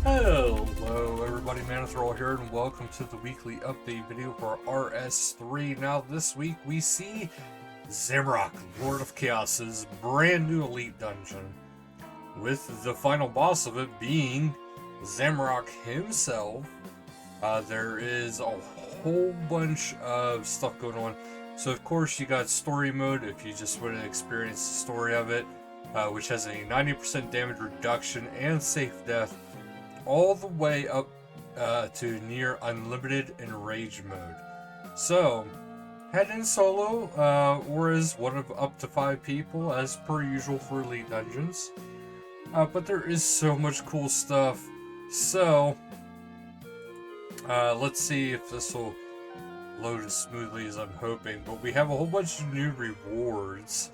Hello everybody, Manithral here, and welcome to the weekly update video for RS3. Now this week we see Zamorak, Lord of Chaos's brand new elite dungeon, with the final boss of it being Zamorak himself. There is a whole bunch of stuff going on. So of course you got story mode if you just want to experience the story of it, which has a 90% damage reduction and safe death, all the way up to near unlimited enrage mode. So head in solo or as one of up to 5 people as per usual for elite dungeons. But there is so much cool stuff. So let's see if this will load as smoothly as I'm hoping. But we have a whole bunch of new rewards.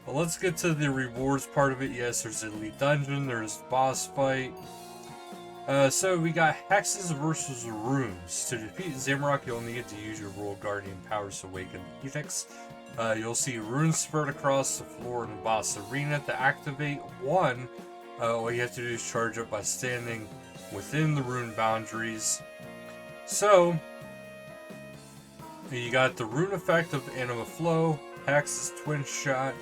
But let's get to the rewards part of it. Yes, there's elite dungeon, there's boss fight. So we got hexes versus runes. To defeat Zamorak, you'll need to use your World Guardian powers to awaken the edicts. You'll see runes spread across the floor in the boss arena. To activate one, all you have to do is charge up by standing within the rune boundaries. So you got the rune effect of Anima Flow, Hex's Twin Shot,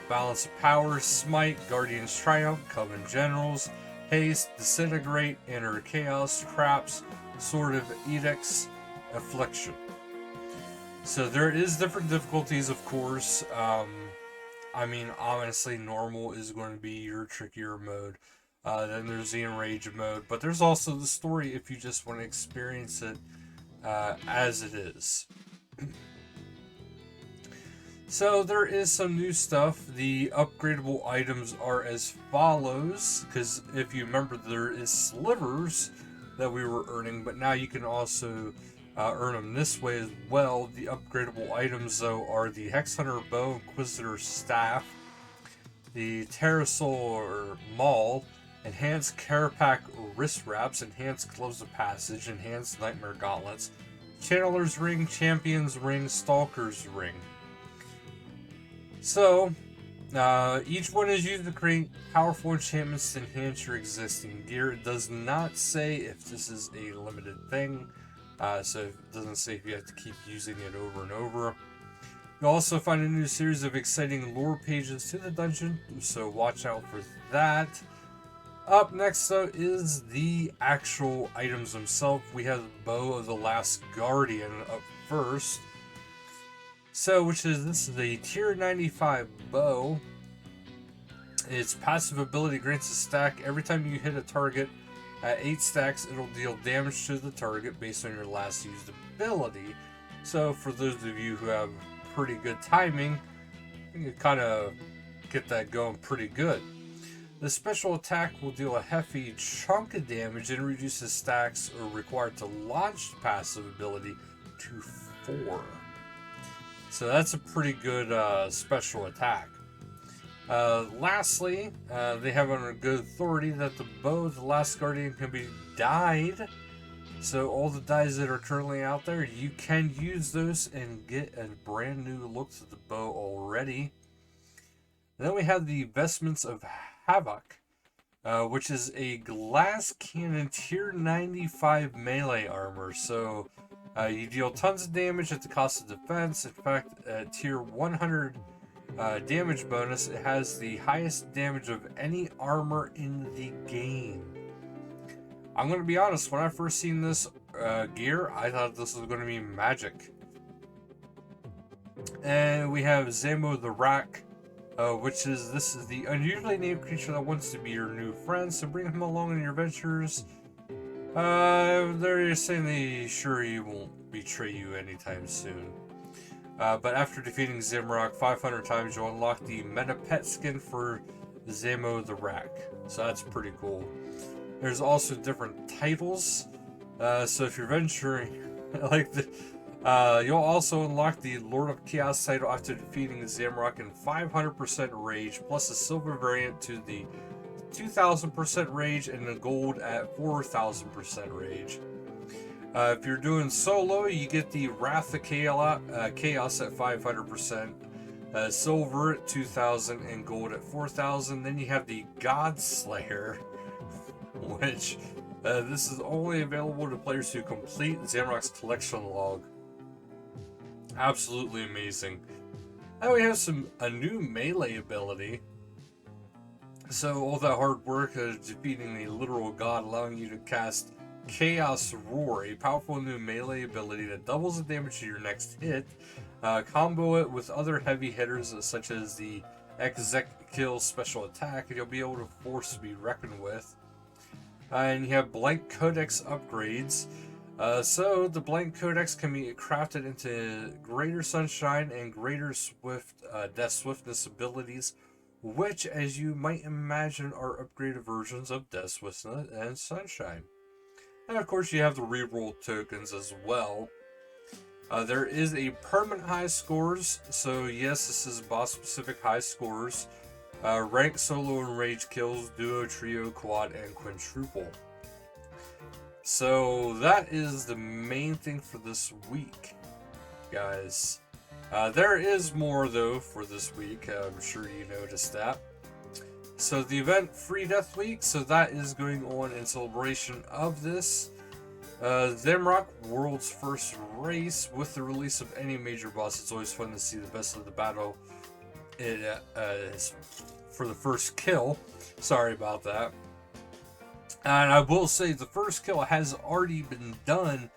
Balance of Powers, Smite, Guardian's Triumph, Coven Generals, Haste, Disintegrate, Inner Chaos, Traps, Sword of Edicts, Affliction. So there is different difficulties, of course. I mean, honestly, normal is going to be your trickier mode. Then there's the enrage mode, but there's also the story if you just want to experience it as it is. So there is some new stuff. The upgradable items are as follows, because if you remember, there is slivers that we were earning, but now you can also earn them this way as well. The upgradable items, though, are the Hex Hunter Bow, Inquisitor Staff, the Pterosaur Maul, Enhanced Carapac Wrist Wraps, Enhanced Gloves of Passage, Enhanced Nightmare Gauntlets, Channeler's Ring, Champion's Ring, Stalker's Ring. So, each one is used to create powerful enchantments to enhance your existing gear. It does not say if this is a limited thing, so it doesn't say if you have to keep using it over and over. You'll also find a new series of exciting lore pages to the dungeon, so watch out for that. Up next, though, is the actual items themselves. We have the Bow of the Last Guardian up first. So, this is a tier 95 bow. Its passive ability grants a stack. Every time you hit a target at 8 stacks, it'll deal damage to the target based on your last used ability. So, for those of you who have pretty good timing, you can kind of get that going pretty good. The special attack will deal a hefty chunk of damage and reduces stacks required to launch the passive ability to 4. So that's a pretty good special attack. Lastly, they have on a good authority that the Bow of the Last Guardian can be dyed. So all the dyes that are currently out there, you can use those and get a brand new look to the bow already. And then we have the Vestments of Havoc, which is a glass cannon tier 95 melee armor. So you deal tons of damage at the cost of defense. In fact, at tier 100 damage bonus, it has the highest damage of any armor in the game. I'm going to be honest, when I first seen this gear, I thought this was going to be magic. And we have Zamo the Rak, this is the unusually named creature that wants to be your new friend, so bring him along on your adventures. They're saying they sure he won't betray you anytime soon. But after defeating Zamorak 500 times, you'll unlock the Meta Pet skin for Zamo the Rak. So that's pretty cool. There's also different titles. So if you're venturing, you'll also unlock the Lord of Chaos title after defeating Zamorak in 500% rage, plus a silver variant to the 2000% rage and the gold at 4000% rage. If you're doing solo, you get the Wrath of Chaos at 500%, silver at 2000 and gold at 4000. Then you have the God Slayer. which this is only available to players who complete Zamorak's collection log. Absolutely amazing. Now we have a new melee ability. So all that hard work of defeating the literal god, allowing you to cast Chaos Roar, a powerful new melee ability that doubles the damage to your next hit. Combo it with other heavy hitters such as the Exec-Kill special attack, and you'll be able to force to be reckoned with. And you have Blank Codex upgrades. So the Blank Codex can be crafted into Greater Sunshine and Greater Death Swiftness abilities, which, as you might imagine, are upgraded versions of Death Swiftness and Sunshine. And of course, you have the reroll tokens as well. There is a permanent high scores, so yes, this is boss-specific high scores. Rank, solo, and rage kills, duo, trio, quad, and quintuple. So that is the main thing for this week, guys. There is more, though, for this week. I'm sure you noticed that. So the event Free Death Week, so that is going on in celebration of this. Zamorak World's First Race. With the release of any major boss, it's always fun to see the best of the battle is for the first kill. Sorry about that. And I will say the first kill has already been done,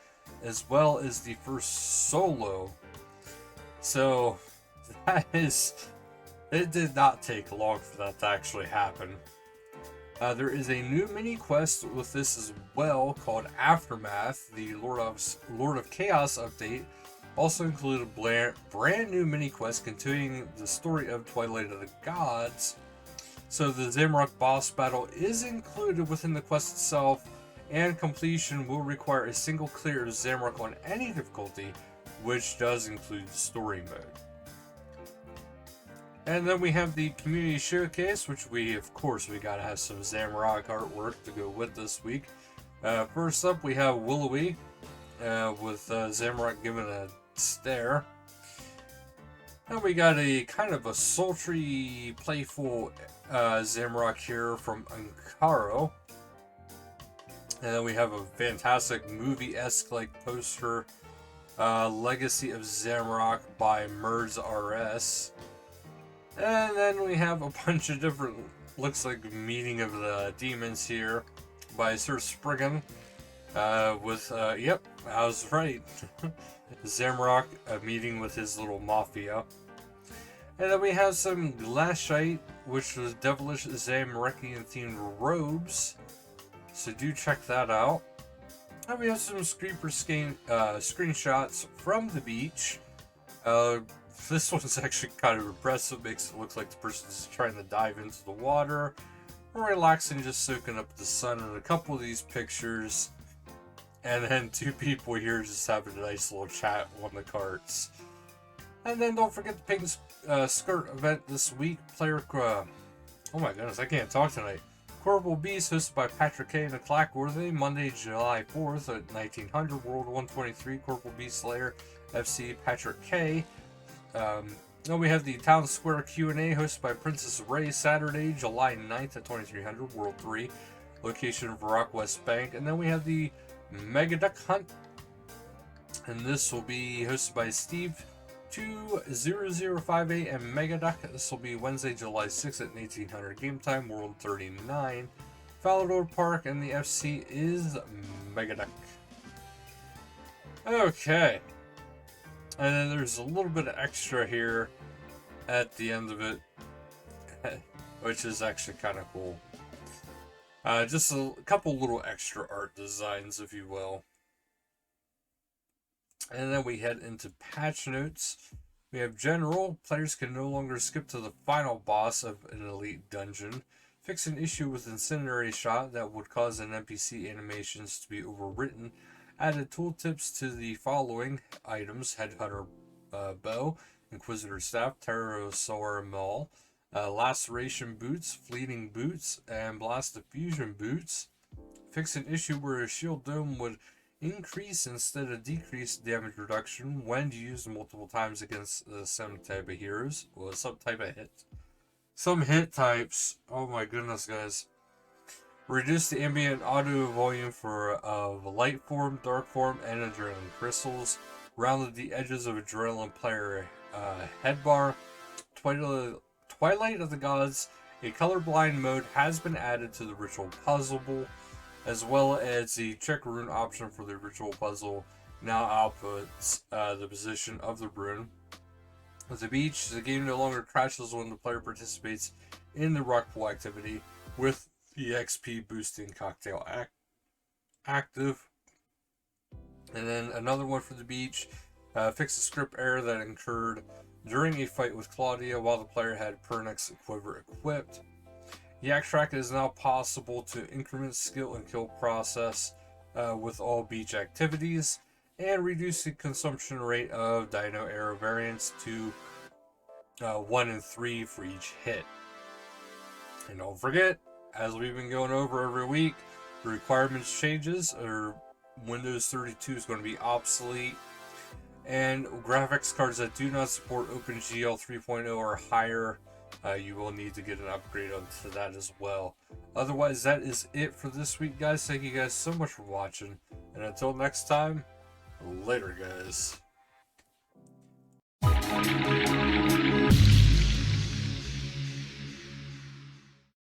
as well as the first solo. So that is, it did not take long for that to actually happen. There is a new mini quest with this as well called Aftermath. The Lord of Chaos update also included a brand new mini quest continuing the story of Twilight of the Gods. So the Zamorak boss battle is included within the quest itself, and completion will require a single clear of Zamorak on any difficulty, which does include story mode. And then we have the community showcase, which we gotta have some Zamorak artwork to go with this week. First up, we have Willowy with Zamorak giving a stare. And we got a kind of a sultry, playful Zamorak here from Ankaro. And then we have a fantastic movie-esque like poster, Legacy of Zamorak by Merz RS. And then we have a bunch of different, looks like Meeting of the Demons here by Sir Spriggan. Yep, I was right. Zamorak meeting with his little mafia. And then we have some Glashite, which was devilish Zamorakian themed robes. So do check that out. And we have some screenshots from the beach. This one's actually kind of impressive. Makes it look like the person's trying to dive into the water, or relaxing, just soaking up the sun. And a couple of these pictures, and then two people here just having a nice little chat on the carts. And then don't forget the pink skirt event this week. Oh my goodness, I can't talk tonight. Corporal Beast, hosted by Patrick K. and the Clackworthy, Monday, July 4th at 1900, World 123, Corporal Beast Slayer, FC Patrick K. Then we have the Town Square Q&A hosted by Princess Ray, Saturday, July 9th at 2300, World 3, location Varrock West Bank. And then we have the Mega Duck Hunt, and this will be hosted by Steve 20058 and Megaduck. This will be Wednesday, July 6th at 1800 game time, World 39. Falador Park, and the FC is Megaduck. Okay. And then there's a little bit of extra here at the end of it, which is actually kind of cool. Just a couple little extra art designs, if you will. And then we head into patch notes. We have general. Players can no longer skip to the final boss of an elite dungeon. Fix an issue with incendiary shot that would cause an NPC animations to be overwritten. Added tooltips to the following items: Headhunter Bow, Inquisitor Staff, Pterosaur Maul, Laceration Boots, Fleeting Boots, and Blast Diffusion Boots. Fix an issue where a shield dome would increase instead of decrease damage reduction when used multiple times against some type of heroes. Well, some type of hit. Some hit types. Oh my goodness, guys. Reduce the ambient audio volume for light form, dark form, and adrenaline crystals. Rounded the edges of adrenaline player headbar. Twilight of the Gods. A colorblind mode has been added to the ritual puzzle, as well as the check rune option for the ritual puzzle now outputs the position of the rune. At the beach, the game no longer crashes when the player participates in the rock pool activity, with the XP boosting cocktail active. And then another one for the beach. Fix a script error that occurred during a fight with Claudia while the player had Pernix Quiver equipped. Yak Track is now possible to increment skill and kill process with all beach activities, and reduce the consumption rate of Dino Arrow variants to 1 and 3 for each hit. And don't forget, as we've been going over every week, the requirements changes, or Windows 32 is going to be obsolete, and graphics cards that do not support OpenGL 3.0 or higher, you will need to get an upgrade onto that as well. Otherwise, that is it for this week, guys. Thank you guys so much for watching, and until next time, later, guys.